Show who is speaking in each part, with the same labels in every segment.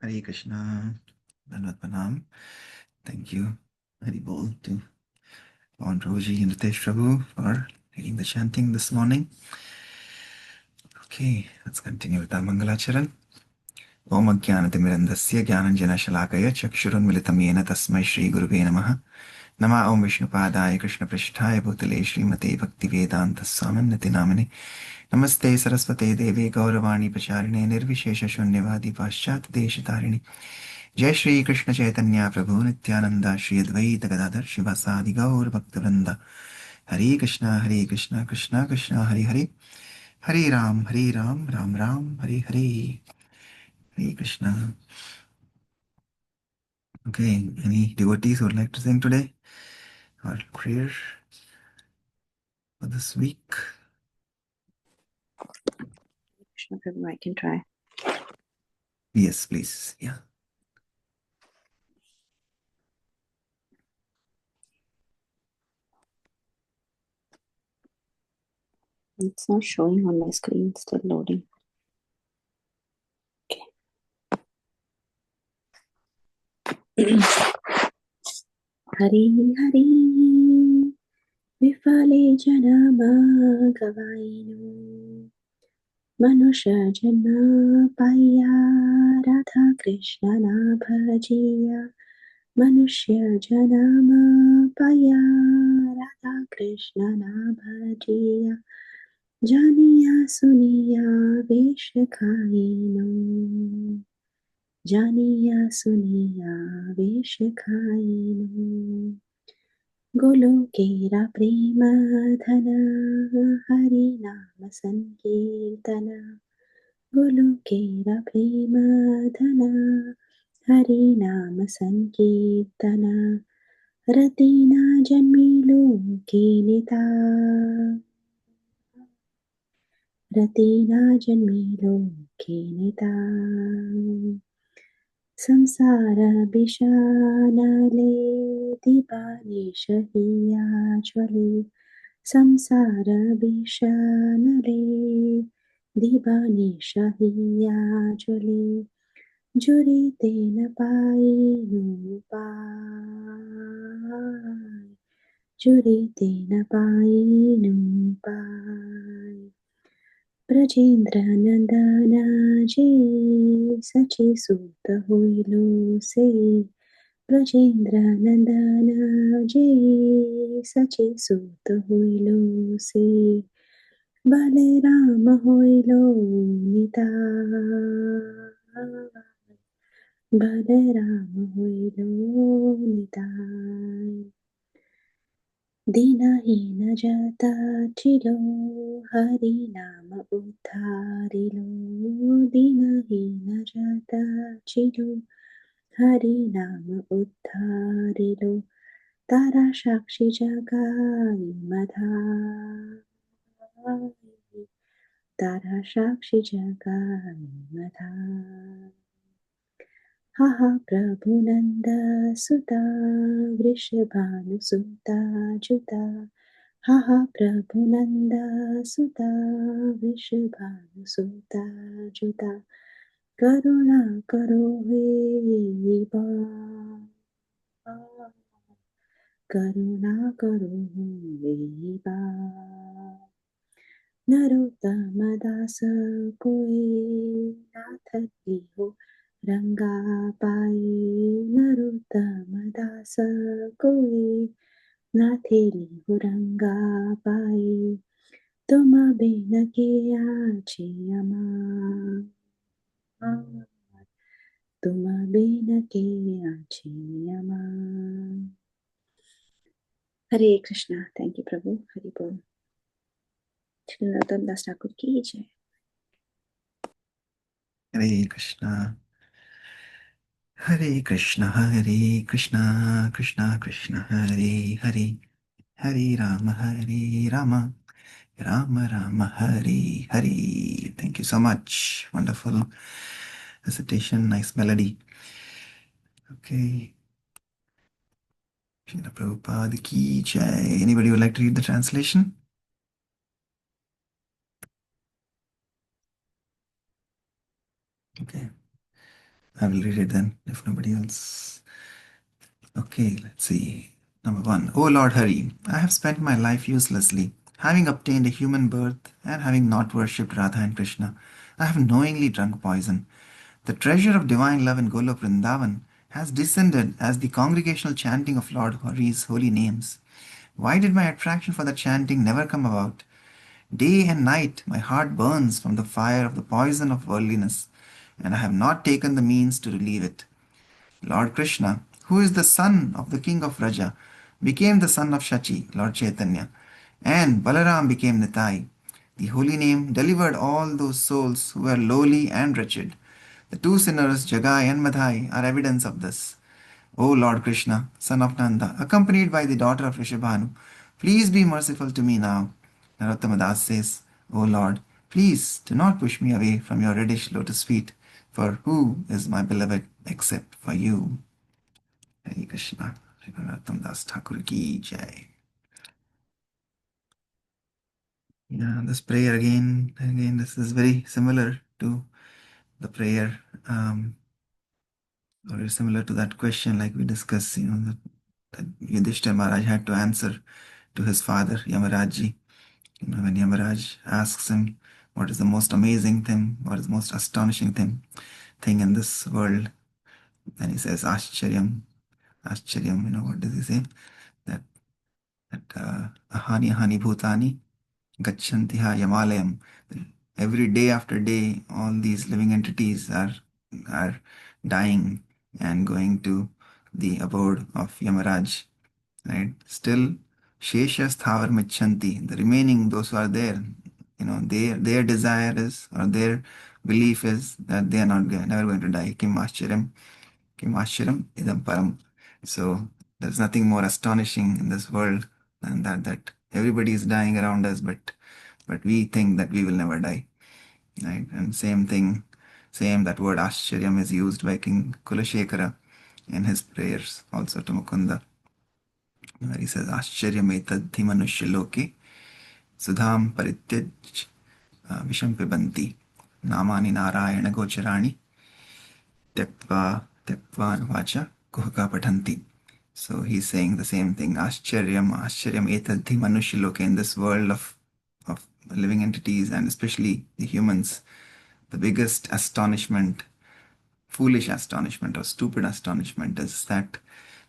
Speaker 1: Hare Krishna, Dandavat Pranam. Thank you, Hari Bol, to Pawan Prabhuji and Ritesh Prabhu for leading the chanting this morning. Okay, let's continue with our Mangalacharan. Om Ajnanatimirandasya Jnananjanashalakaya Chakshurunmilitam Yena Tasmai Shri Gurave Namaha. Nama Om Vishnupadaya Krishna Prishtaya Bhutale Srimate Bhaktivedanta Swaminati Namane. Namaste Saraswate Devi Gauravani Pacharine Nirvishesha Shunyavadi Paschat Deshitarini. जय श्री कृष्ण चैतन्य प्रभु नित्यानंदा श्री अद्वैत गदाधर शिवासादि गौर भक्तवृंद हरे Krishna Krishna Krishna Hare Hare Hare Ram Ram Ram Hare Hare Hare Krishna. Okay, any devotees who would like to sing today or prayer for this week?
Speaker 2: Krishna Prabhu, I can try.
Speaker 1: Yes, please. Yeah.
Speaker 2: It's not showing on my screen, still loading. Okay. Hari Hari Vifale Janama Gavainu Manusha Janma Paya Radha Krishna Bhajiya Manushya Janama Paya Radha Krishna Bhajiya Janiya Suniya Veshakainu Janiya Suniya Veshakainu Golokera Prema Dhana Hari Nama Sankirtana Golokera Prema Dhana Hari Nama Sankirtana Ratina Janmilu Kinita Ratina Janmilu Kinita Samsara Bishanale Dipani Shahiya Jwale Samsara Bishanale Dipani Shahiya Jwale Juri Tena Pai Nupai Juri Tena Pai Nupai Brajendra Nandana Ji Sachi Sutta Huilu Se Brajendra Nandana Ji Sachi Sutta Huilu Se Balerama Huilu Nita Balerama Huilu Nita Dinahina Jata Chilo Hari Nama Uttarilo Dinahina Jata Chilo Hari Nama Uttarilo Tara Shakshi Jagai Madha Tara Shakshi Jagai Madha Haha Prabhunanda Sutta Vrishabhanu Sutta Juta Haha Prabhunanda Sutta Vrishabhanu Sutta Juta Karuna Karo Viva Karuna Karo Viva Narottama Dasa Koi Nath Liho Ranga Pai Narottama Dasa Koi Nath Liho Ranga Pai Tuma Bina Kiya Chiyama Tuma Bina Kiya Chiyama. Hare Krishna. Thank you, Prabhu. Hare Bol. Shri Narottam Das Thakur ki jai.
Speaker 1: Hare Krishna. Hare Krishna, Hare Krishna, Krishna Krishna, Hare Hare, Hare Rama, Rama Rama, Hare Hare. Thank you so much. Wonderful recitation, nice melody. Okay. Srila Prabhupada ki jai. Anybody would like to read the translation? Okay. I will read it then if nobody else. Okay, let's see. Number one. O Lord Hari, I have spent my life uselessly, having obtained a human birth and having not worshipped Radha and Krishna. I have knowingly drunk poison. The treasure of divine love in Golok Vrindavan has descended as the congregational chanting of Lord Hari's holy names. Why did my attraction for the chanting never come about? Day and night my heart burns from the fire of the poison of worldliness, and I have not taken the means to relieve it. Lord Krishna, who is the son of the king of Raja, became the son of Shachi, Lord Chaitanya, and Balaram became Nitai. The holy name delivered all those souls who were lowly and wretched. The two sinners, Jagai and Madhai, are evidence of this. O Lord Krishna, son of Nanda, accompanied by the daughter of Rishabhanu, please be merciful to me now. Narottama Das says, O Lord, please do not push me away from your reddish lotus feet, for who is my beloved except for you? Hare Krishna. Narottama Das Thakur ki jai. Yeah, this prayer again, this is very similar to the prayer, or similar to that question like we discussed, that Yudhishthira Maharaj had to answer to his father, Yamaraj. When Yamaraj asks him, what is the most amazing thing, what is the most astonishing thing in this world? And he says, Ashcharyam, Ashcharyam, what does he say? That, Ahani Ahani Bhutani, Gachantiha Yamalayam. Every day after day, all these living entities are dying and going to the abode of Yamaraj. Right? Still, Shesha Sthavar Michanti, the remaining, those who are there, their desire is, or their belief is that they are never going to die. Kim Ashcharam Idam Param. So there's nothing more astonishing in this world than that everybody is dying around us, but we think that we will never die. Right? And same that word Ashcharyam is used by King Kulashekara in his prayers also to Mukunda. Where he says, Ashcharyam manushya loke sudham parityaj visham pibanti namani narayana gocharani tyakva vacha kuhaka patanti. So he's saying the same thing. Ashcharyam etadhi manushya loke, in this world of living entities and especially the humans, the biggest astonishment, foolish astonishment or stupid astonishment is that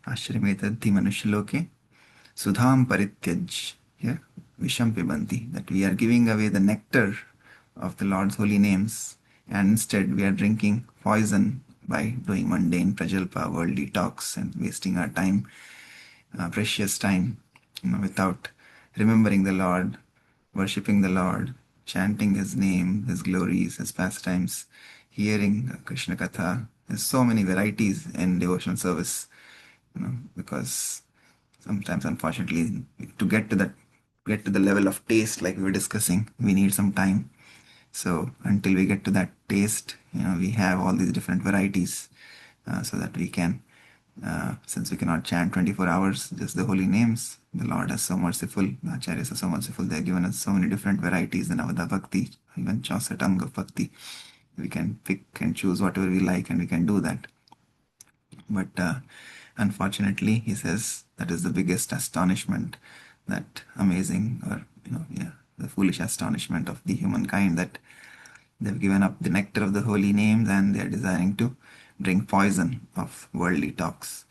Speaker 1: Ashcharyam etadhi manushya loke Sudham Parityaj, yeah, Visham Pibanti, that we are giving away the nectar of the Lord's holy names, and instead we are drinking poison by doing mundane prajalpa, worldly talks, and wasting our time, precious time, without remembering the Lord, worshipping the Lord, chanting His name, His glories, His pastimes, hearing Krishna Katha. There's so many varieties in devotional service, because sometimes unfortunately to get to the level of taste like we were discussing, we need some time. So until we get to that taste, we have all these different varieties, so that we can, since we cannot chant 24 hours just the holy names, the Lord is so merciful, the acharyas are so merciful, they have given us so many different varieties in Avada Bhakti, even 64 Anga of Bhakti. We can pick and choose whatever we like, and we can do that. But unfortunately, he says that is the biggest astonishment, that amazing, or the foolish astonishment of the humankind, that they've given up the nectar of the holy names and they are desiring to drink poison of worldly talks.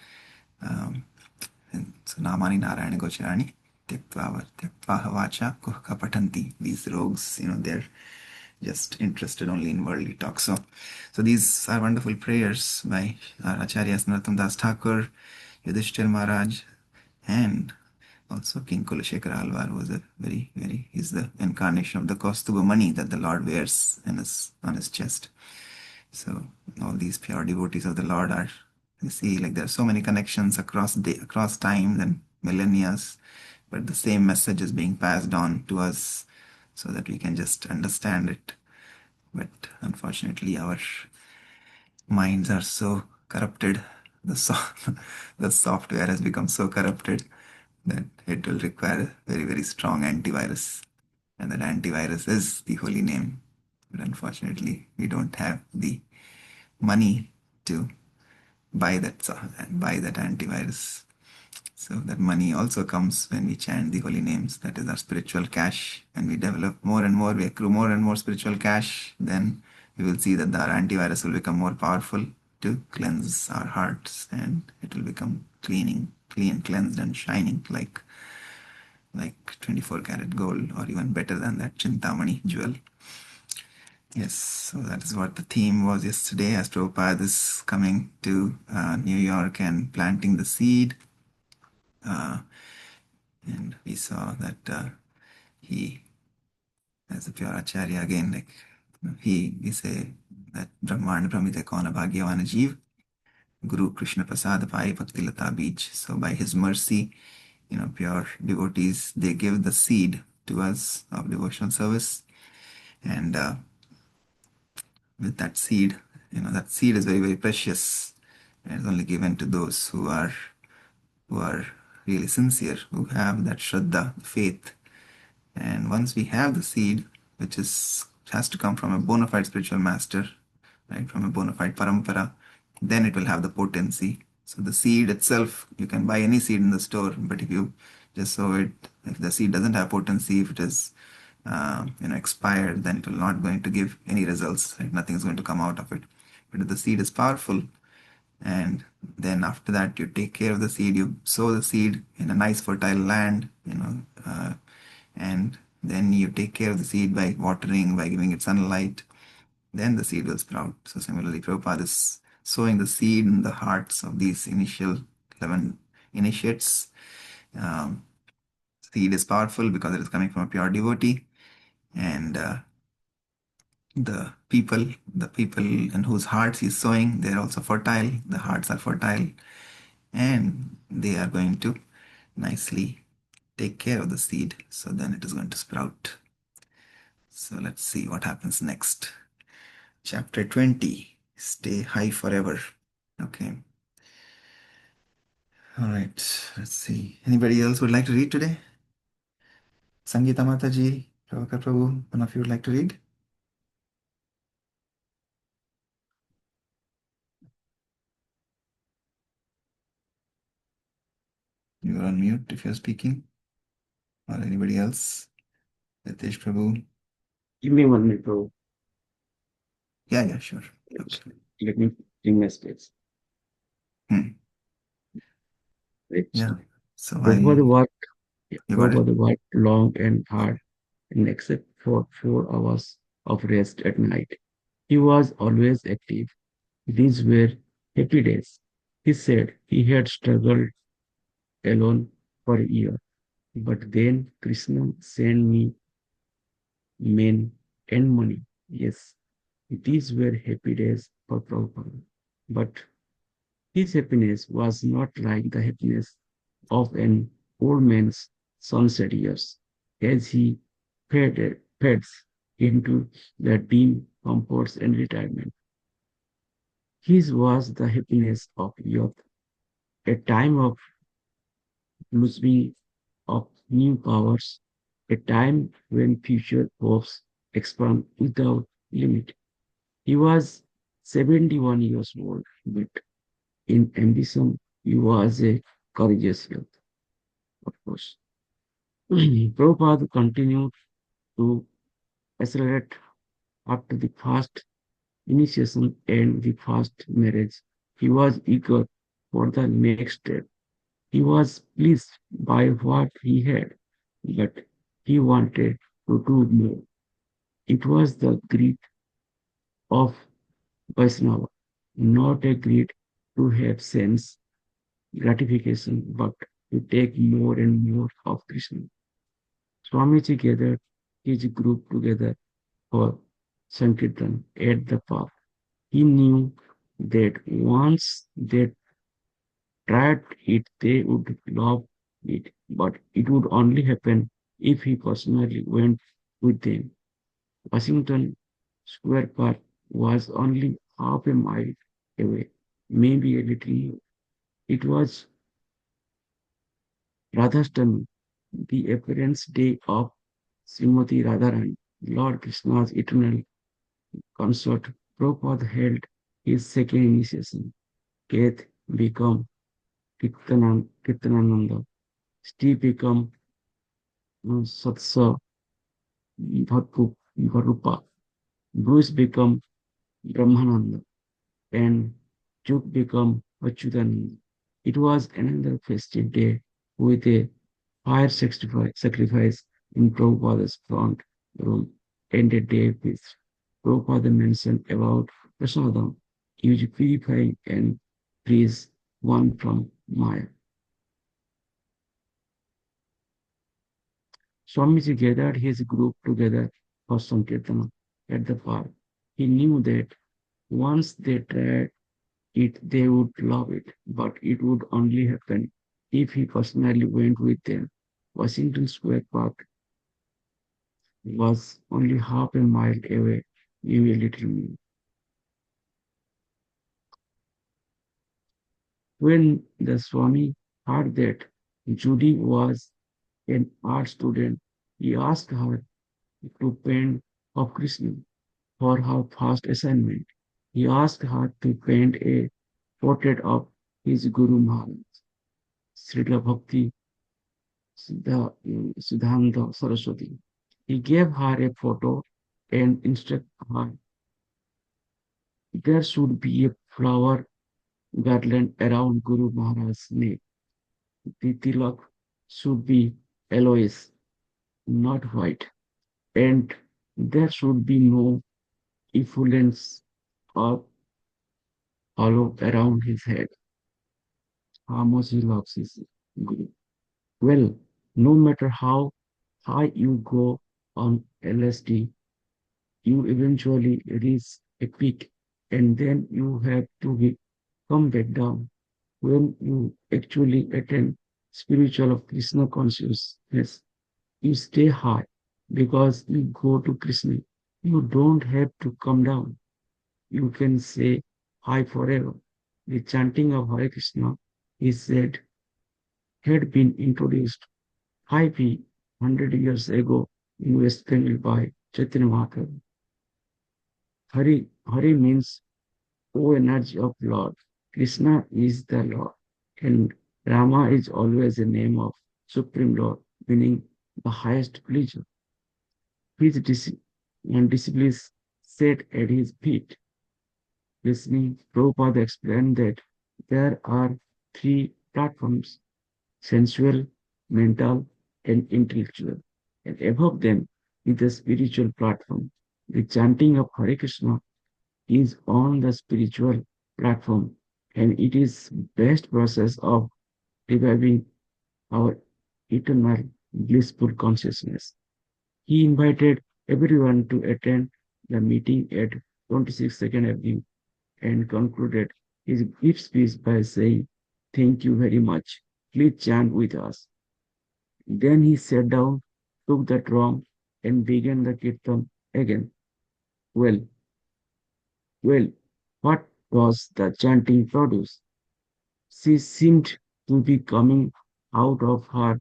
Speaker 1: So Namani Narayana Gocharani Tyaktva Vacha Kuhka Patanti. These rogues, they're just interested only in worldly talk. So these are wonderful prayers by our Acharyas Narottam Das Thakur, Yudhishthir Maharaj, and also King Kulashekara Alvar was he's the incarnation of the Kaustuba mani that the Lord wears on his chest. So all these pure devotees of the Lord are, you see, like there are so many connections across time and millennia, but the same message is being passed on to us so that we can just understand it. But unfortunately, our minds are so corrupted. The software has become so corrupted that it will require a very, very strong antivirus. And that antivirus is the holy name. But unfortunately, we don't have the money to buy that antivirus. So that money also comes when we chant the holy names. That is our spiritual cash. When we develop more and more, we accrue more and more spiritual cash, then we will see that our antivirus will become more powerful to cleanse our hearts, and it will become clean, cleansed and shining like 24 karat gold, or even better than that Chintamani jewel. Yes, so that is what the theme was yesterday, as Prabhupada is coming to New York and planting the seed. And we saw that he, as a pure Acharya, again, like we say that Brahmana Brahmite Kauna Bhagyavana Jeev, Guru Krishna Prasad Pai Bhakti Lata Beach. So by his mercy, pure devotees, they give the seed to us of devotional service. And with that seed, that seed is very, very precious. And it's only given to those who are really sincere, who have that Shraddha, faith. And once we have the seed, which has to come from a bona fide spiritual master, right, from a bona fide parampara, then it will have the potency. So the seed itself, you can buy any seed in the store, but if you just sow it, if the seed doesn't have potency, if it is expired, then it will not going to give any results. Right? Nothing is going to come out of it. But if the seed is powerful, and then after that you take care of the seed, you sow the seed in a nice fertile land, and then you take care of the seed by watering, by giving it sunlight, then the seed will sprout. So similarly, Prabhupada is sowing the seed in the hearts of these initial 11 initiates. Seed is powerful because it is coming from a pure devotee, and the people in whose hearts he's sowing, they're also fertile. The hearts are fertile, and they are going to nicely take care of the seed. So then it is going to sprout. So let's see what happens next. Chapter 20, Stay High Forever. Okay. All right. Let's see. Anybody else would like to read today? Sangeeta Mataji, Prabhakar Prabhu, one of you would like to read? You are on mute if you're speaking. Or anybody else? Ritesh Prabhu.
Speaker 3: Give me 1 minute, bro.
Speaker 1: Yeah, sure. Okay.
Speaker 3: Let me bring my space. Right.
Speaker 1: Yeah. So
Speaker 3: Prabhupada
Speaker 1: you got it?
Speaker 3: worked long and hard, and except for 4 hours of rest at night. He was always active. These were happy days. He said he had struggled alone for a year, but then Krishna sent me men and money. Yes, these were happy days for Prabhupada. But his happiness was not like the happiness of an old man's sunset years, as he fades into the dim comforts and retirement. His was the happiness of youth, a time of blossoming of new powers, a time when future hopes expand without limit. He was 71 years old, but in ambition, he was a courageous youth, of course. Prabhupada continued to accelerate after the first initiation and the first marriage. He was eager for the next step. He was pleased by what he had, but he wanted to do more. It was the greed of Vaishnava, not a greed to have sense gratification, but to take more and more of Krishna. Swamiji gathered his group together for Sankirtan at the path. He knew that once they tried it, they would love it, but it would only happen if he personally went with them. Washington Square Park was only half a mile away, maybe a little more. It was Radhastami, the appearance day of Srimati Radharani, Lord Krishna's eternal consort. Prabhupada held his second initiation. Keith became Kirtanananda. Steve became Satsa Bharupa. Bruce became Brahmananda. And Juke became Achyutananda. It was another festive day with a fire sacrifice in Prabhupada's front room and a day feast. Prabhupada mentioned about prasadam, which purifying and frees one from Maya. Swamiji gathered his group together for Sankirtana at the park. He knew that once they tried it, they would love it, but it would only happen if he personally went with them. Washington Square Park was only half a mile away, you a little me. When the Swami heard that Judy was an art student, he asked her to paint of Krishna for her first assignment. He asked her to paint a portrait of his Guru Maharaj, Srila Bhakti Siddhanta Saraswati. He gave her a photo and instructed her there should be a flower garland around Guru Maharaj's neck. The tilak should be aloes, not white, and there should be no effluence or hollow around his head. How much he loves his Guru. Well, no matter how high you go on LSD, you eventually reach a peak and then you have to come back down. When you actually attain spiritual of Krishna consciousness, you stay high because you go to Krishna. You don't have to come down. You can say high forever. The chanting of Hare Krishna is said had been introduced 500 years ago in West Bengal by Chaitanya Mahaprabhu. Hari means O energy of Lord. Krishna is the Lord. And Rama is always a name of Supreme Lord, meaning the highest pleasure. His disciples sat at his feet. Listening, Prabhupada explained that there are three platforms: sensual, mental, and intellectual. And above them is the spiritual platform. The chanting of Hare Krishna is on the spiritual platform, and it is best process of reviving our eternal blissful consciousness. He invited everyone to attend the meeting at 26nd Avenue and concluded his brief speech by saying, "Thank you very much. Please chant with us." Then he sat down, took the drum, and began the kirtan again. Well, well, what was the chanting produce? She seemed to be coming out of her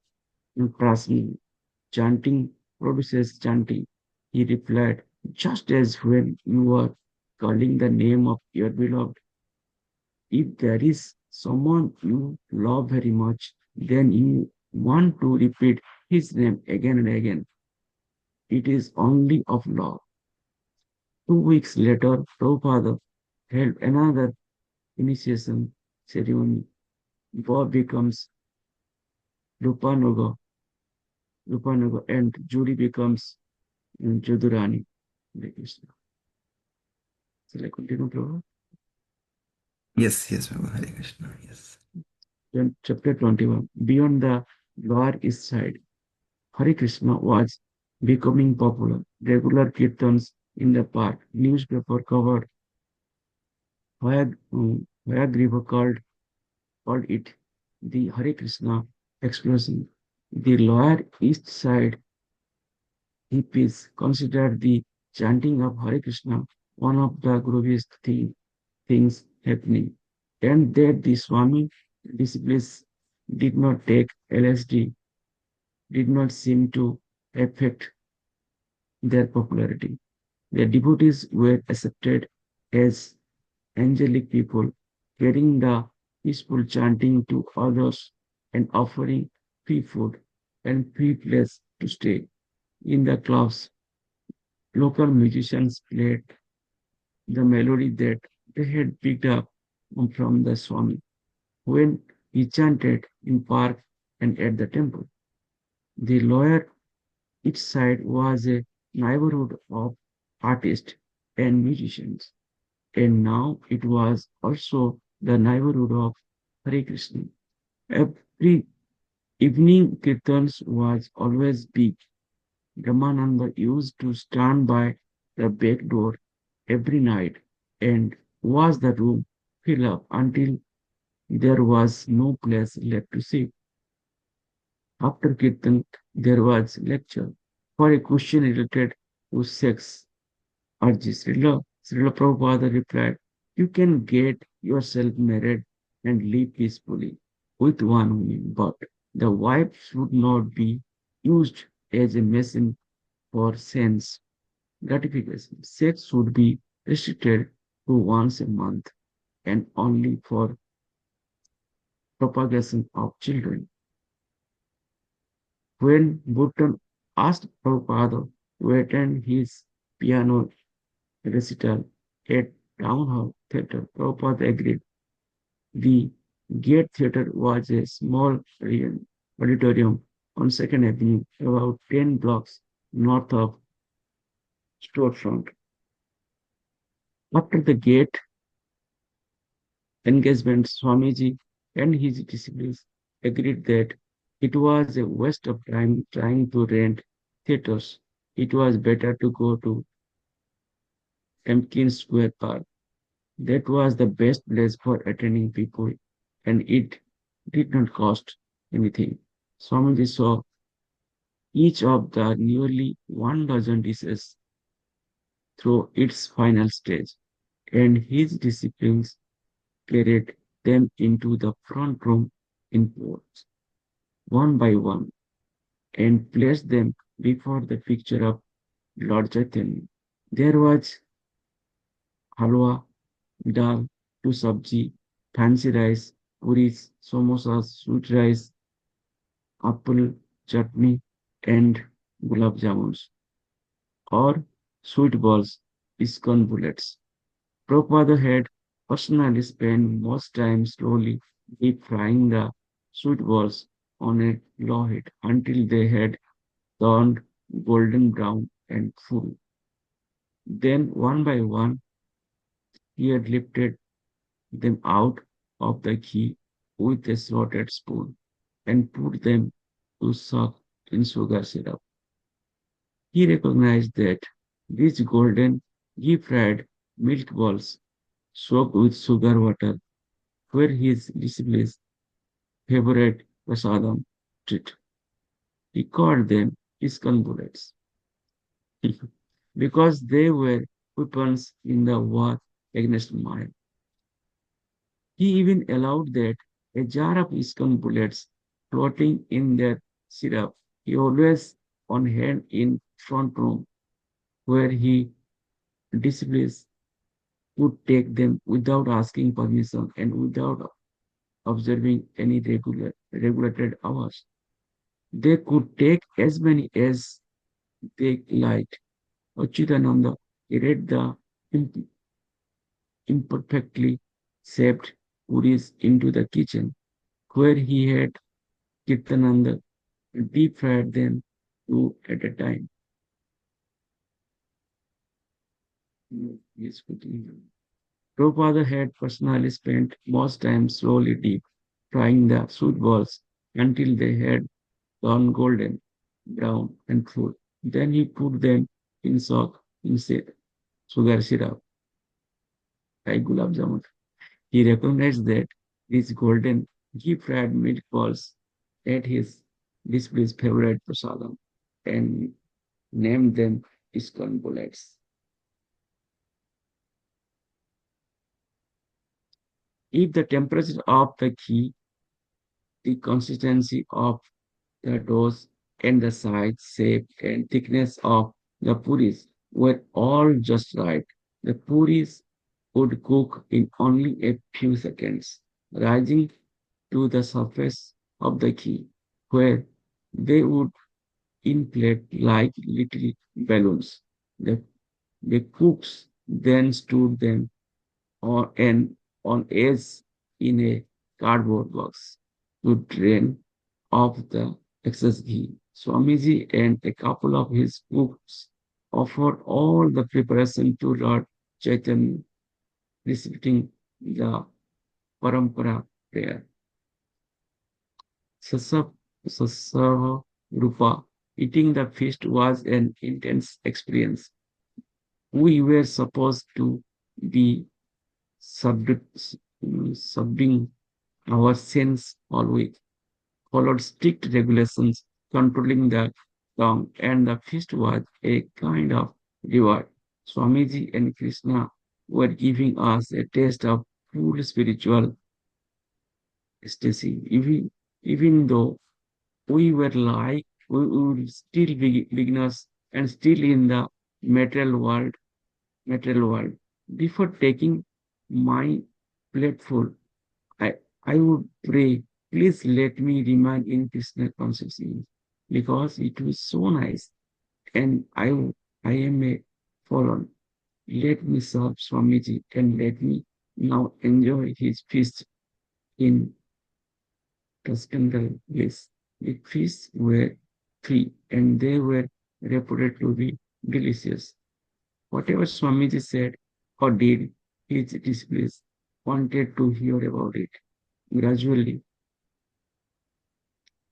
Speaker 3: prasni. Chanting produces chanting. He replied, just as when you are calling the name of your beloved. If there is someone you love very much, then you want to repeat his name again and again. It is only of love. 2 weeks later, Prabhupada held another initiation ceremony. Bob becomes Rupanuga, and Judy becomes Jadurani. Hare Krishna. Shall I continue, Prabhupada?
Speaker 1: Yes, Prabhu. Hare Krishna. Yes.
Speaker 3: Then chapter 21. Beyond the Lower East Side, Hare Krishna was becoming popular. Regular kirtans in the park, newspaper covered Hayagriva called it the Hare Krishna explosion. The Lower East Side hippies considered the chanting of Hare Krishna one of the grooviest things happening, and that the Swami disciples did not take LSD did not seem to affect their popularity. Their devotees were accepted as angelic people carrying the peaceful chanting to others and offering free food and free place to stay. In the clubs, local musicians played the melody that they had picked up from the Swami when he chanted in park and at the temple. The lower each side was a neighborhood of artists and musicians, and now it was also the neighborhood of Hare Krishna. Every evening kirtans was always big. Ramananda used to stand by the back door every night and watch the room fill up until there was no place left to sit. After Kirtan, there was lecture for a question related to sex urges. Srila Prabhupada replied, you can get yourself married and live peacefully with one woman, but the wife should not be used as a machine for sense gratification. Sex should be restricted to once a month and only for propagation of children. When Bhutton asked Prabhupada to attend his piano recital at Town Hall Theatre, Prabhupada agreed. The Gate Theatre was a small auditorium on Second Avenue, about 10 blocks north of Storefront. After the gate engagement, Swamiji and his disciples agreed that it was a waste of time trying to rent theatres. It was better to go to Tompkins Square Park. That was the best place for attending people, and it did not cost anything. Swamiji saw each of the nearly 1 dozen dishes through its final stage, and his disciples carried them into the front room in pots, one by one, and placed them before the picture of Lord Chaitanya. There was halwa, dal, two sabji, fancy rice, puris, samosas, sweet rice, apple chutney, and gulab jamuns, or sweet balls, iskon bullets. Prabhupada had personally spent most time slowly deep frying the sweet balls on a low heat until they had turned golden brown and full. Then, one by one, he had lifted them out of the ghee with a slotted spoon and put them to soak in sugar syrup. He recognized that these golden ghee-fried milk balls soaked with sugar water were his disciples' favorite prasadam treat. He called them Iskan bullets because they were weapons in the war against Maya. He even allowed that a jar of Iskan bullets floating in their syrup. He always on hand in front room where he disciplines could take them without asking permission and without observing any regulated hours. They could take as many as they liked. Achyutananda read the imp- imperfectly shaped puris into the kitchen, where he had Kirtananda deep fried them two at a time. Yes, continue. Prabhupada had personally spent most time slowly deep frying the sweet balls until they had turned golden, brown, and full. Then he put them in soak in sugar syrup, like gulab jamun. He recognized that these golden ghee-fried milk balls ate his displeased favorite prasadam and named them Iskon bullets. If the temperature of the ghee, the consistency of the dose, and the size, shape, and thickness of the puris were all just right, the puris would cook in only a few seconds, rising to the surface of the ghee, where they would inflate like little balloons. The, the cooks then stored them on edge in a cardboard box to drain off the excess ghee. Swamiji and a couple of his cooks offered all the preparation to Lord Chaitanya, reciting the Parampara prayer. Sasa Sasa Rupa. Eating the feast was an intense experience. We were supposed to be subduing our sense all week, followed strict regulations controlling the tongue, and the feast was a kind of reward. Swamiji and Krishna were giving us a taste of full spiritual ecstasy. Even though we were still beginners and still in the material world, material world. Before taking my plateful, I, I would pray, please let me remain in Krishna consciousness because it was so nice and I am a fallen. Let me serve Swamiji and let me now enjoy his feast in transcendental bliss. The feasts were free and they were reported to be delicious. Whatever Swamiji said or did, his disciples wanted to hear about it. Gradually,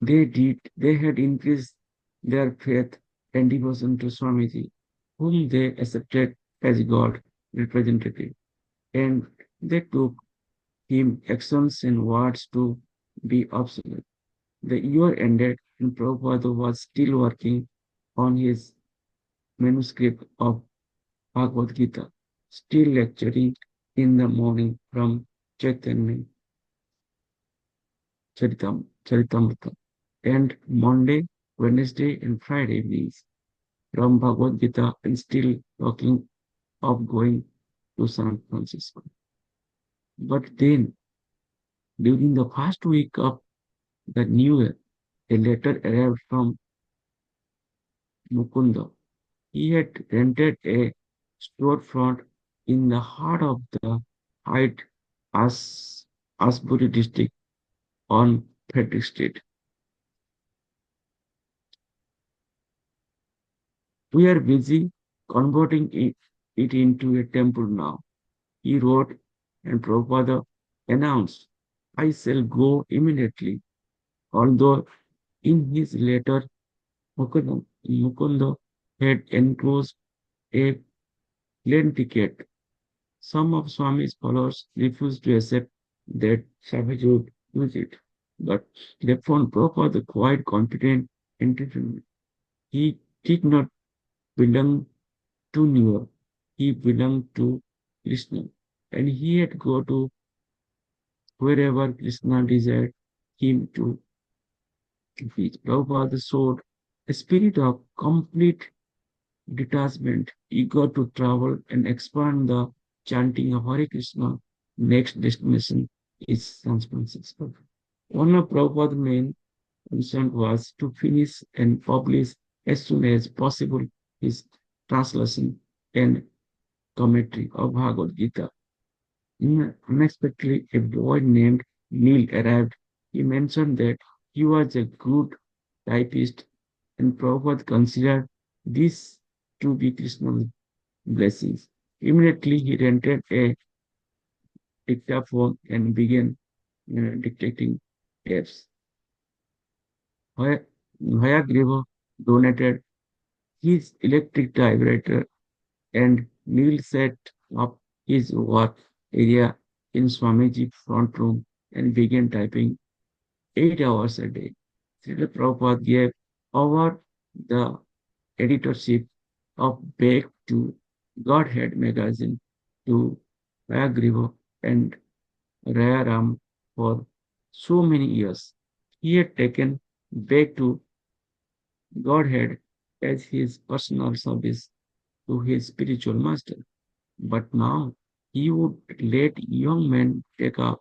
Speaker 3: they had increased their faith and devotion to Swamiji, whom they accepted as God representative, and they took him actions and words to be obsolete. The year ended and Prabhupada was still working on his manuscript of Bhagavad Gita, still lecturing in the morning from Chaitanya Charitamrita, and Monday, Wednesday, and Friday evenings from Bhagavad Gita, and still talking of going to San Francisco. But then, during the first week of the new year, a letter arrived from Mukunda. He had rented a storefront in the heart of the Hyde As Asbury district on Frederick Street. We are busy converting it into a temple now. He wrote, and Prabhupada announced, I shall go immediately. Although in his letter, Mukunda had enclosed a plane ticket. Some of Swami's followers refused to accept that Savage would use it, but they found Prabhupada quite confident and determined. He did not belong to New York. He belonged to Krishna, and he had go to wherever Krishna desired him to reach. Prabhupada showed a spirit of complete detachment, eager to travel and expand the chanting of Hare Krishna. Next destination is San Francisco. One of Prabhupada's main concern was to finish and publish as soon as possible his translation and commentary of Bhagavad Gita. Unexpectedly, a boy named Neil arrived. He mentioned that he was a good typist, and Prabhupada considered this to be Krishna's blessings. Immediately, he rented a dictaphone and began dictating tapes. Hayagriva donated his electric typewriter, and Neil set up his work area in Swamiji front room and began typing 8 hours a day. Srila Prabhupada gave over the editorship of Back to Godhead magazine to Hayagriva and Rayaram for so many years. He had taken Back to Godhead as his personal service to his spiritual master. But now He would let young men take a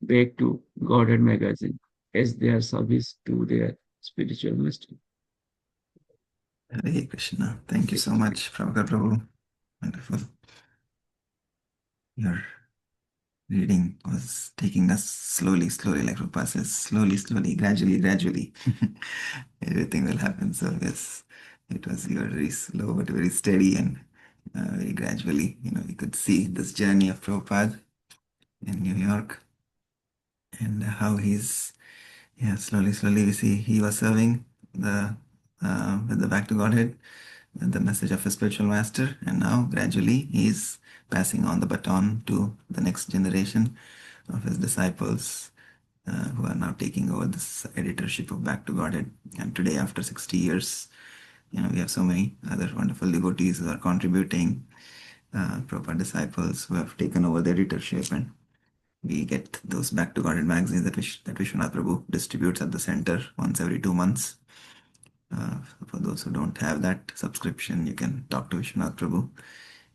Speaker 3: back to Godhead magazine as their service to their spiritual master.
Speaker 1: Hare Krishna. Thank you so much, Prabhupada Prabhu. Wonderful. Your reading was taking us slowly, slowly, like Prabhupada says, slowly, slowly, gradually, gradually. Everything will happen. So yes, it was, you were very slow but very steady and very gradually. You could see this journey of Prabhupada in New York and how he's, yeah, slowly, slowly we see he was serving the with the Back to Godhead, the message of his spiritual master, and now gradually he's passing on the baton to the next generation of his disciples who are now taking over this editorship of Back to Godhead. And today, after 60 years, we have so many other wonderful devotees who are contributing, Prabhupada disciples who have taken over the editorship, and we get those Back to Godhead magazines that Vishwanath Prabhu distributes at the center once every 2 months. For those who don't have that subscription, you can talk to Vishwanath Prabhu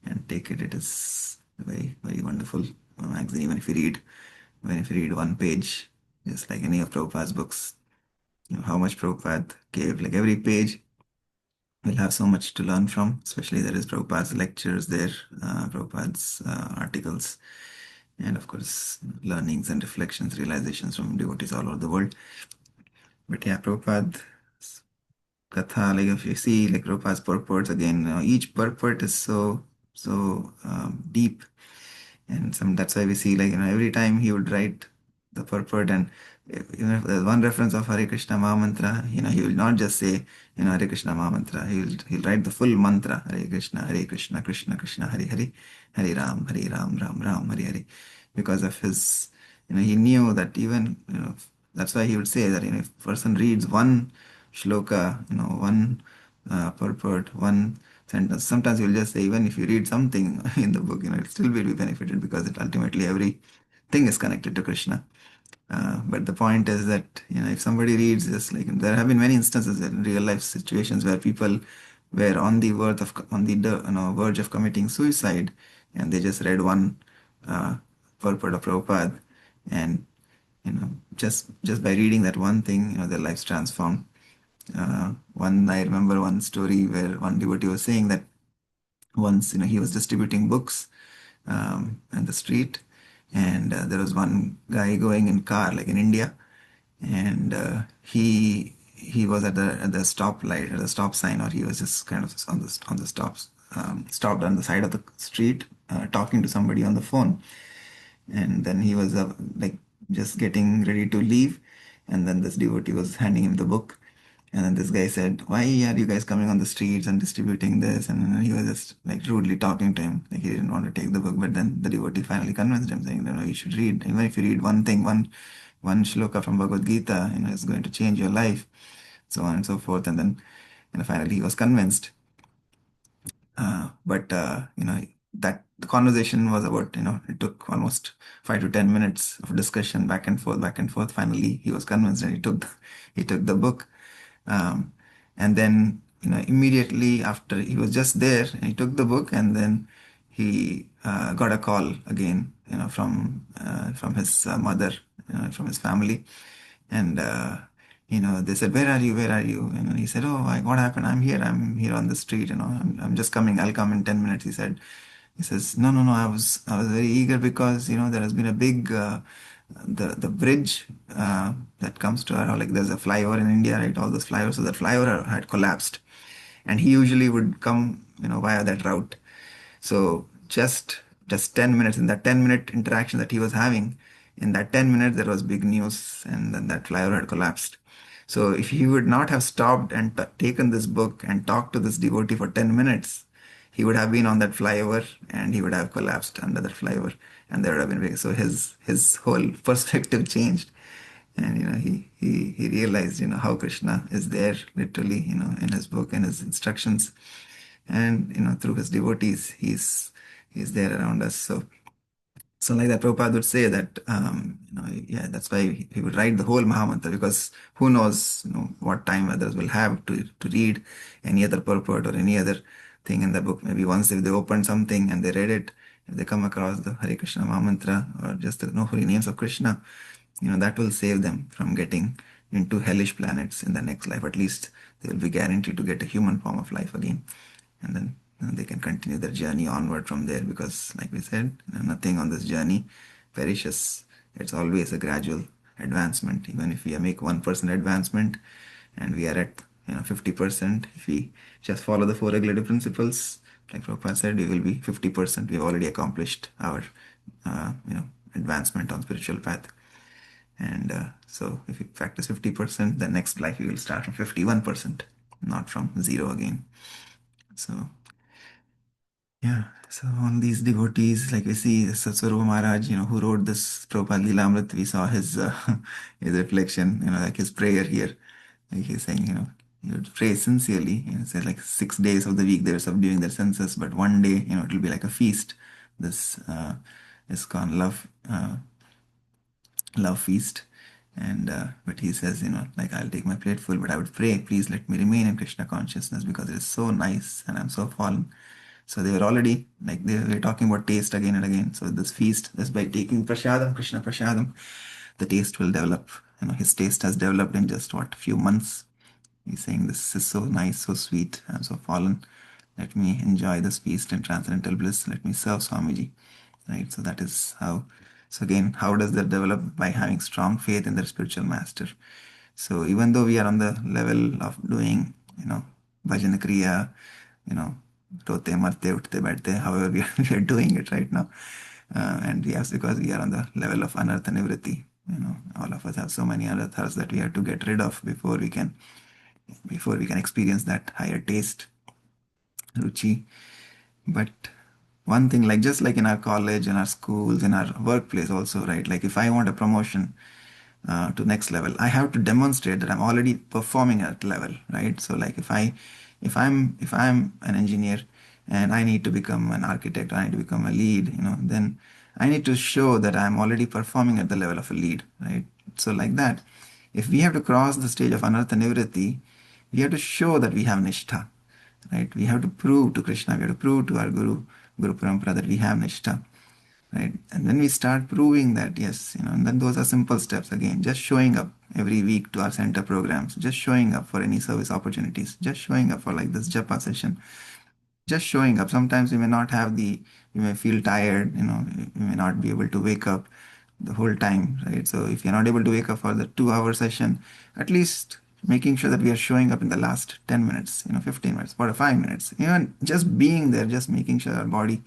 Speaker 1: and take it. It is a very, very wonderful magazine. Even if you read one page, just like any of Prabhupada's books, how much Prabhupada gave, like every page we'll have so much to learn from, especially there is Prabhupada's lectures there, Prabhupada's articles, and of course, learnings and reflections, realizations from devotees all over the world. But yeah, Prabhupada Katha, like if you see like Prabhupada's purports again, each purport is so deep, and that's why we see like every time he would write the purport, and if there's one reference of Hare Krishna Maha Mantra, he will not just say Hare Krishna Maha Mantra. He'll write the full mantra, Hare Krishna, Krishna Krishna Hare Hare, Hare Ram, Ram Ram, Hare Hare, because of his, he knew that even that's why he would say that if a person reads one shloka, one purport, one sentence. Sometimes you'll just say, even if you read something in the book, it still will be benefited because it ultimately everything is connected to Krishna. But the point is that if somebody reads this, like there have been many instances in real life situations where people were on the verge of committing suicide, and they just read one purport of Prabhupada, and just by reading that one thing, their lives transformed. I remember one story where one devotee was saying that once he was distributing books in the street, and there was one guy going in car like in India, and he was at the stop light, at the stop sign, or he was just kind of on the stops stopped on the side of the street talking to somebody on the phone, and then he was like just getting ready to leave, and then this devotee was handing him the book, and then this guy said, "Why are you guys coming on the streets and distributing this?" And he was just like rudely talking to him, like he didn't want to take the book. But then the devotee finally convinced him, saying, "No, you should read. Even if you read one thing, one shloka from Bhagavad Gita, it's going to change your life." So on and so forth. And then, finally he was convinced. But that the conversation was about, it took almost 5 to 10 minutes of discussion, back and forth, back and forth. Finally, he was convinced, and he took the book. And then, immediately after, he was just there, and he took the book, and then he got a call again, from his mother, from his family, and they said, "Where are you? Where are you?" And he said, "Oh, what happened? I'm here on the street. I'm just coming. I'll come in 10 minutes." He said. He says, "No, no, no. I was very eager because there has been a big the bridge that comes to our, like there's a flyover in India, right? All those flyovers. So that flyover had collapsed, and he usually would come via that route. So just 10 minutes, in that 10-minute interaction that he was having, in that 10 minutes there was big news, and then that flyover had collapsed. So if he would not have stopped and taken this book and talked to this devotee for 10 minutes, he would have been on that flyover, and he would have collapsed under that flyover, and there would have been, so his whole perspective changed, and he realized how Krishna is there literally in his book and his instructions, and through his devotees he's there around us. So like that, Prabhupada would say that, yeah, that's why he would write the whole Mahamantra, because who knows, what time others will have to read any other purport or any other thing in the book. Maybe once if they opened something and they read it, if they come across the Hare Krishna Mahamantra or just the holy names of Krishna, that will save them from getting into hellish planets in the next life. At least they will be guaranteed to get a human form of life again. And then they can continue their journey onward from there, because like we said, nothing on this journey perishes. It's always a gradual advancement. Even if we make 1% advancement and we are at 50%, if we just follow the four regulative principles, like Prabhupada said, we will be 50%. We've already accomplished our advancement on spiritual path. And so if we practice 50%, the next life we will start from 51%, not from zero again. So yeah, so all these devotees, like we see Satsvarupa Maharaj, who wrote this Prabhupada Lilamrit, we saw his his reflection, like his prayer here. Like he's saying, you would pray sincerely. Say like 6 days of the week they're subduing their senses, but one day, it will be like a feast. This is called love feast. And but he says, like, I'll take my plate full, but I would pray, please let me remain in Krishna consciousness, because it is so nice and I'm so fallen. So they were already, like, they were talking about taste again and again. So this feast, just by taking prasadam, Krishna prasadam, the taste will develop. His taste has developed in just what, few months. He's saying, this is so nice, so sweet, I'm so fallen. Let me enjoy this feast in transcendental bliss. Let me serve Swamiji. Right? So that is how. So again, how does that develop? By having strong faith in their spiritual master. So even though we are on the level of doing, bhajan kriya, rote, marte, utte, baithte, however we are doing it right now. And yes, because we are on the level of anartha nivritti. All of us have so many anarthas that we have to get rid of before we can experience that higher taste, ruchi. But one thing, like just like in our college, in our schools, in our workplace also, right? Like if I want a promotion to next level, I have to demonstrate that I'm already performing at level, right? So like if I'm an engineer and I need to become an architect, I need to become a lead, then I need to show that I'm already performing at the level of a lead, right? So like that, if we have to cross the stage of anartha nivritti, we have to show that we have nishtha, right? We have to prove to Krishna, we have to prove to our Guru Parampara that we have nishtha, right? And when we start proving that, yes, and then those are simple steps again, just showing up every week to our center programs, just showing up for any service opportunities, just showing up for like this japa session, just showing up. Sometimes we may feel tired, we may not be able to wake up the whole time, right? So if you're not able to wake up for the 2 hour session, at least making sure that we are showing up in the last 10 minutes, 15 minutes, 45 minutes, just being there, just making sure our body,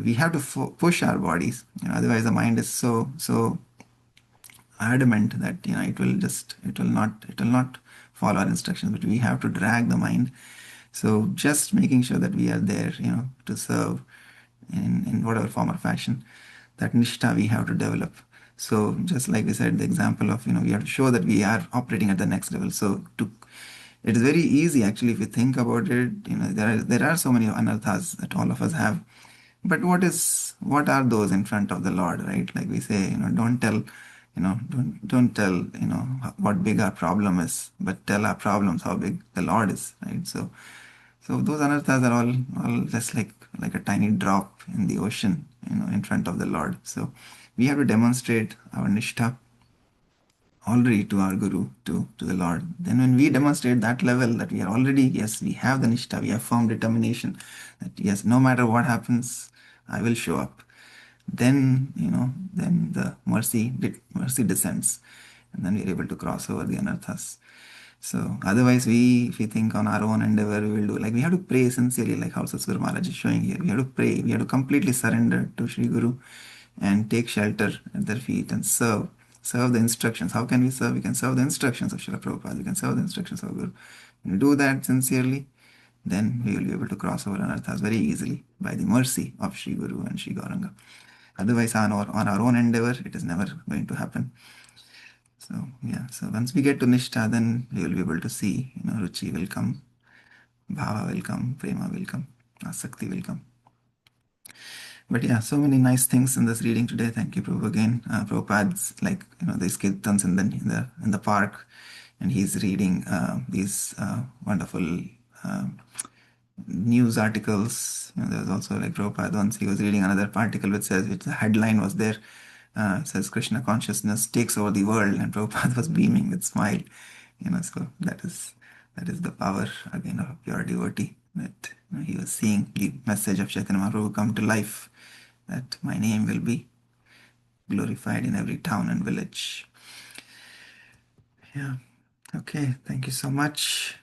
Speaker 1: we have to push our bodies, otherwise the mind is so adamant that, it will not follow our instructions, but we have to drag the mind. So just making sure that we are there, to serve in whatever form or fashion, that nishtha we have to develop. So just like we said, the example of, we have to show that we are operating at the next level. So it is very easy actually if you think about it. There are so many anarthas that all of us have, but what are those in front of the Lord, right? Like we say, don't tell, don't tell, what big our problem is, but tell our problems how big the Lord is, right? So those anarthas are all just like a tiny drop in the ocean, in front of the Lord. So we have to demonstrate our nishtha already to our Guru, to the Lord. Then when we demonstrate that level, that we are already, yes, we have the nishtha, we have firm determination that yes, no matter what happens, I will show up. Then, then the mercy descends, and then we are able to cross over the anarthas. So otherwise, if we think on our own endeavor, we will do, like we have to pray sincerely, like how Satsvarupa Maharaj is showing here. We have to pray. We have to completely surrender to Sri Guru and take shelter at their feet and serve the instructions. How can we serve? We can serve the instructions of Srila Prabhupada. We can serve the instructions of Guru. When we do that sincerely, then we will be able to cross over anarthas very easily by the mercy of Sri Guru and Sri Gauranga. Otherwise, on our own endeavor, it is never going to happen. So yeah, so once we get to nishtha, then we will be able to see, ruchi will come, bhava will come, prema will come, asakti will come. But yeah, so many nice things in this reading today. Thank you, Prabhu, again. Prabhupada's like, these kirtans in the park, and he's reading these wonderful news articles. There was also like Prabhupada once he was reading another article which says, which the headline was there, says Krishna consciousness takes over the world, and Prabhupada was beaming with smile. So that is the power again of a pure devotee. That he was seeing the message of Chaitanya Mahaprabhu come to life. That my name will be glorified in every town and village. Yeah. Okay. Thank you so much.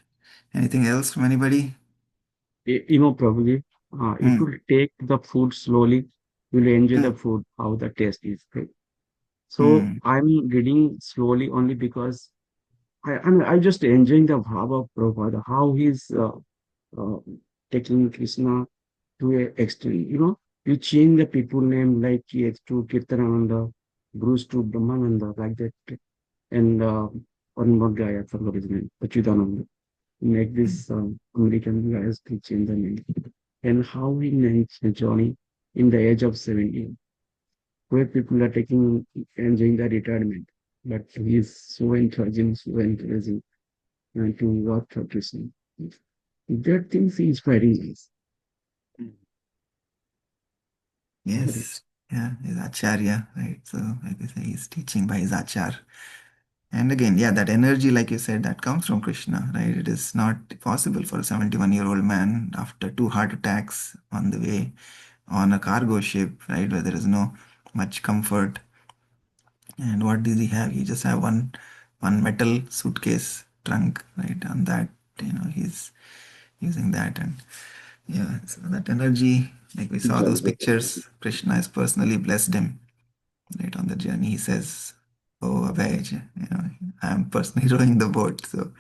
Speaker 1: Anything else from anybody?
Speaker 3: Prabhuji, if
Speaker 1: Hmm.
Speaker 3: you take the food slowly, you'll enjoy
Speaker 1: Hmm.
Speaker 3: the food, how the taste is. Right? So
Speaker 1: Hmm.
Speaker 3: I'm reading slowly only because I just enjoying the bhava of Prabhupada, how he's uh, taking Krishna to a extreme. You change the people name like KH to Kirtanananda, Bruce to Brahmananda, like that. And one more guy, I forgot his name, Achutananda. Make this American guys to change the name. And how he managed the journey in the age of 17, where people are taking enjoying the retirement. But he is so encouraging to work for Krishna. That things is inspiring us.
Speaker 1: Yes. Yeah. His Acharya, right? So, like I say, he's teaching by his Achar. And again, yeah, that energy, like you said, that comes from Krishna, right? It is not possible for a 71-year-old man after 2 heart attacks on the way on a cargo ship, right, where there is no much comfort. And what does he have? He just have one metal suitcase trunk, right? On that, he's using that, and yeah, so that energy, like we saw those pictures, Krishna has personally blessed him, right, on the journey. He says, "Oh, Abhay, I am personally rowing the boat, so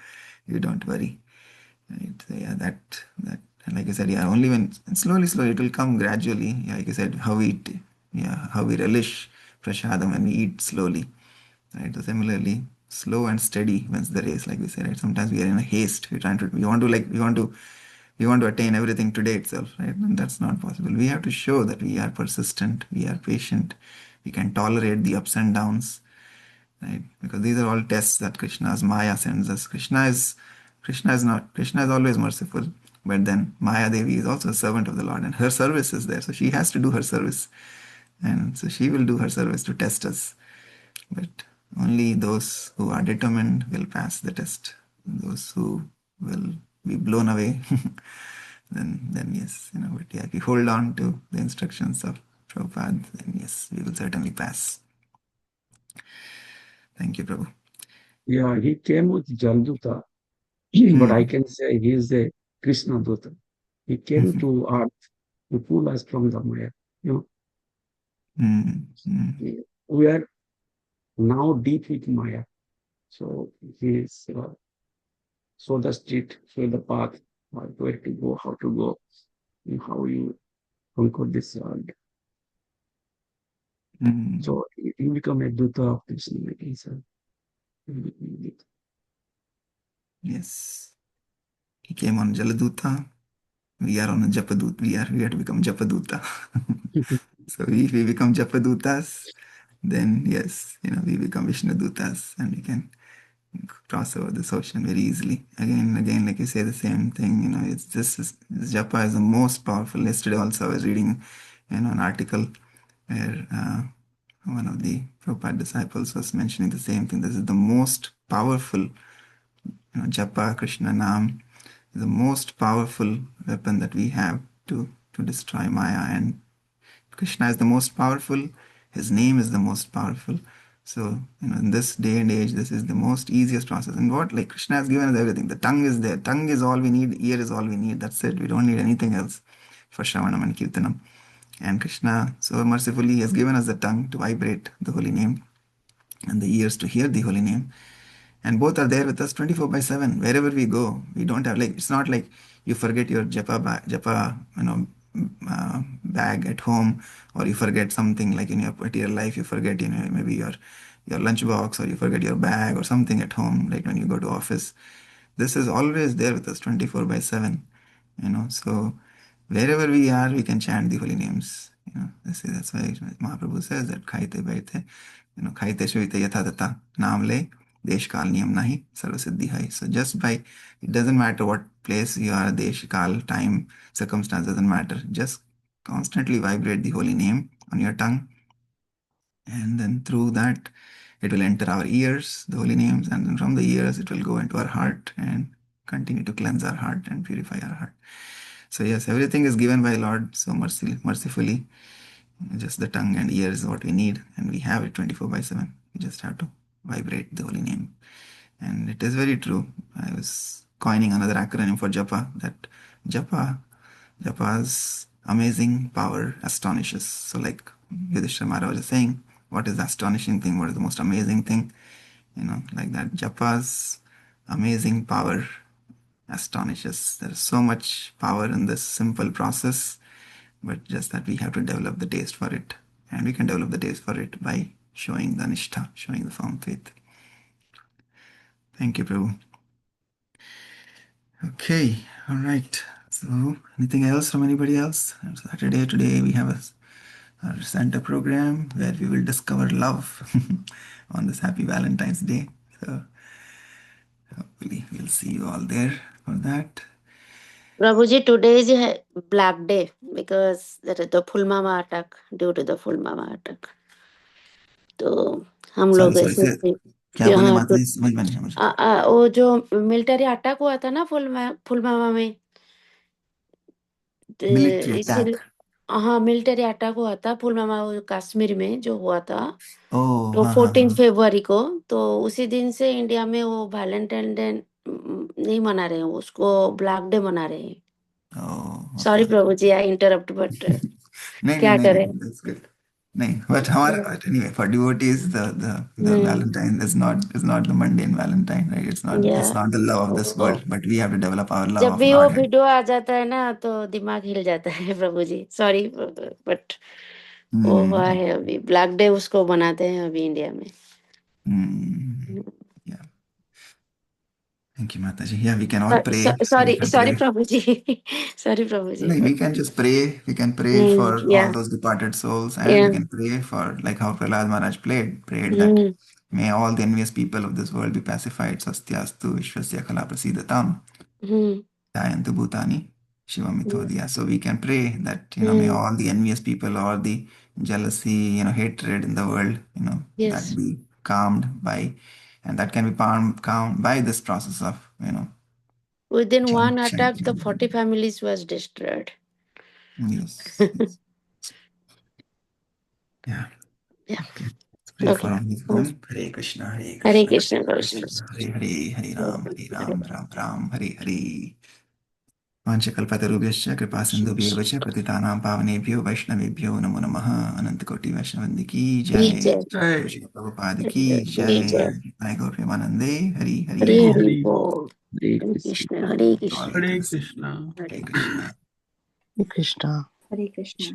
Speaker 1: you don't worry." Right? So yeah, that and like I said, yeah, only when and slowly it will come gradually. Yeah, like I said, how we relish prasadam when we eat slowly, right? So similarly, slow and steady wins the race, like we said, right? Sometimes we are in a haste. We want to attain everything today itself, right? And that's not possible. We have to show that we are persistent, we are patient, we can tolerate the ups and downs, right? Because these are all tests that Krishna's Maya sends us. Krishna is always merciful, but then Maya Devi is also a servant of the Lord, and her service is there, so she has to do her service, and so she will do her service to test us. But only those who are determined will pass the test. Those who will be blown away, then yes, But yeah, if we hold on to the instructions of Prabhupada, then yes, we will certainly pass. Thank you, Prabhu.
Speaker 3: Yeah, he came with Jalduta, but I
Speaker 1: Hmm.
Speaker 3: can say he is a Krishna Duta. He came to earth to pull us from the Maya. You
Speaker 1: Hmm. Hmm.
Speaker 3: we are now deep with Maya. So he is show the street, show the path, where to go, how to go, and how you conquer this world.
Speaker 1: Hmm.
Speaker 3: So you become a Duta of Krishna, I can say.
Speaker 1: Yes. He came on Jaladuta. We are on a Japadut. We are to become Japaduta. So if we become Japadutas, then yes, we become Vishnudutas and we can cross over this ocean very easily. Again, like you say, the same thing. It's this japa is the most powerful. Yesterday also I was reading, an article where one of the Prabhupada disciples was mentioning the same thing. This is the most powerful, japa, Krishna Nam, is the most powerful weapon that we have to destroy Maya. And Krishna is the most powerful. His name is the most powerful. So, in this day and age, this is the most easiest process. And what, like Krishna has given us everything. The tongue is there. Tongue is all we need. Ear is all we need. That's it. We don't need anything else for Shravanam and Kirtanam. And Krishna, so mercifully, has given us the tongue to vibrate the holy name and the ears to hear the holy name. And both are there with us 24 by 7 wherever we go. We don't have, like, it's not like you forget your bag at home, or you forget something like in your material life. You forget, maybe your lunchbox, or you forget your bag or something at home, like when you go to office. This is always there with us 24 by 7. So wherever we are, we can chant the holy names. That's why Mahaprabhu says that khaite baite, khaite shuite yatha tata, naam le, देश काल नियम नाही सर्व सिद्धि hai. So just by, it doesn't matter what place you are, desh kal, time, circumstance, doesn't matter. Just constantly vibrate the holy name on your tongue, and then through that it will enter our ears, the holy names, and then from the ears it will go into our heart and continue to cleanse our heart and purify our heart. So yes, everything is given by Lord so mercifully. Just the tongue and ears is what we need, and we have it 24/7. We just have to vibrate the holy name. And it is very true. I was coining another acronym for japa, that japa's amazing power astonishes. So like Yudhishthira Maharaj was saying, what is the astonishing thing? What is the most amazing thing? Like that, japa's amazing power astonishes. There's so much power in this simple process, but just that we have to develop the taste for it. And we can develop the taste for it by showing the nishtha, showing the firm faith. Thank you, Prabhu. Okay, all right. So, anything else from anybody else? Saturday, today we have our Santa program where we will discover love on this happy Valentine's Day. So, hopefully, we'll see you all there for that.
Speaker 4: Prabhuji, today is a black day because there is the full mama attack, due to the full mama attack. तो हम लोग
Speaker 1: Sorry,
Speaker 4: ऐसे
Speaker 1: sir. क्या बोले
Speaker 4: हाँ
Speaker 1: माता जी, समझ में नहीं समझ
Speaker 4: वो जो मिलिट्री अटैक हुआ था ना पुलवामा में, तो
Speaker 1: मिलिट्री
Speaker 4: इसीलिए
Speaker 1: अटैक.
Speaker 4: हाँ मिलिट्री अटैक हुआ था पुलवामा, वो कश्मीर में जो हुआ था,
Speaker 1: ओह
Speaker 4: तो
Speaker 1: हाँ
Speaker 4: 14 फरवरी को, तो उसी दिन से इंडिया में वो वैलेंटाइन डे नहीं मना रहे हैं, उसको ब्लैक डे मना रहे हैं.
Speaker 1: Oh
Speaker 4: sorry Prabhu ji, I interrupt, but
Speaker 1: नहीं
Speaker 4: क्या
Speaker 1: नहीं
Speaker 4: करें.
Speaker 1: नहीं, that's good. नहीं, but हमारा anyway, for devotees the Valentine is not the mundane Valentine, right? It's not the love of this world, but we have to develop our love
Speaker 4: जब
Speaker 1: of
Speaker 4: भी वो
Speaker 1: Godhead.
Speaker 4: वीडियो आ जाता है ना तो दिमाग हिल जाता है प्रभु जी, सॉरी, बट वो हुआ है अभी ब्लैक डे, उसको मनाते हैं अभी इंडिया में.
Speaker 1: Yeah. Thank you, Mataji. Yeah, we can all pray.
Speaker 4: Sorry
Speaker 1: We can
Speaker 4: sorry
Speaker 1: pray.
Speaker 4: Prabhu ji, sorry Prabhu ji.
Speaker 1: No, we can just pray. We can pray for all those departed souls, and we can pray for, like how Prahlad Maharaj prayed that may all the envious people of this world be pacified. Swastyastu Vishwasya Khala Prasidatam. Jayantu Bhutani Shivam Mithodaya. So we can pray that, may all the envious people or the jealousy, hatred in the world, that be calmed by, and that can be calmed by this process of,
Speaker 4: within one
Speaker 1: chanting.
Speaker 4: attack the 40 families was destroyed.
Speaker 1: Yes. Yeah. Okay. Let's pray for everyone. Hare Krishna, Hare Krishna,
Speaker 4: Hare Krishna, Krishna.
Speaker 1: Hare Hare, Hare Ram, Ram Ram, Hare Hare. वाञ्छकल्पतरुभ्यश्च कृपा सिन्धुभ्येव च पतितानां पावनेभ्यो वैष्णवेभ्यो नमो नमः. अनंतकोटि वैष्णववृंद की जय. श्री प्रभुपाद की जय. जय गौर प्रेमानंदे. हरि हरि
Speaker 4: हरे
Speaker 1: बोल.
Speaker 4: हरि बोल. हरे कृष्ण, हरे कृष्ण,
Speaker 3: Hare Krishna.
Speaker 1: हरे कृष्णा.
Speaker 5: Krishna.
Speaker 2: Hare Krishna.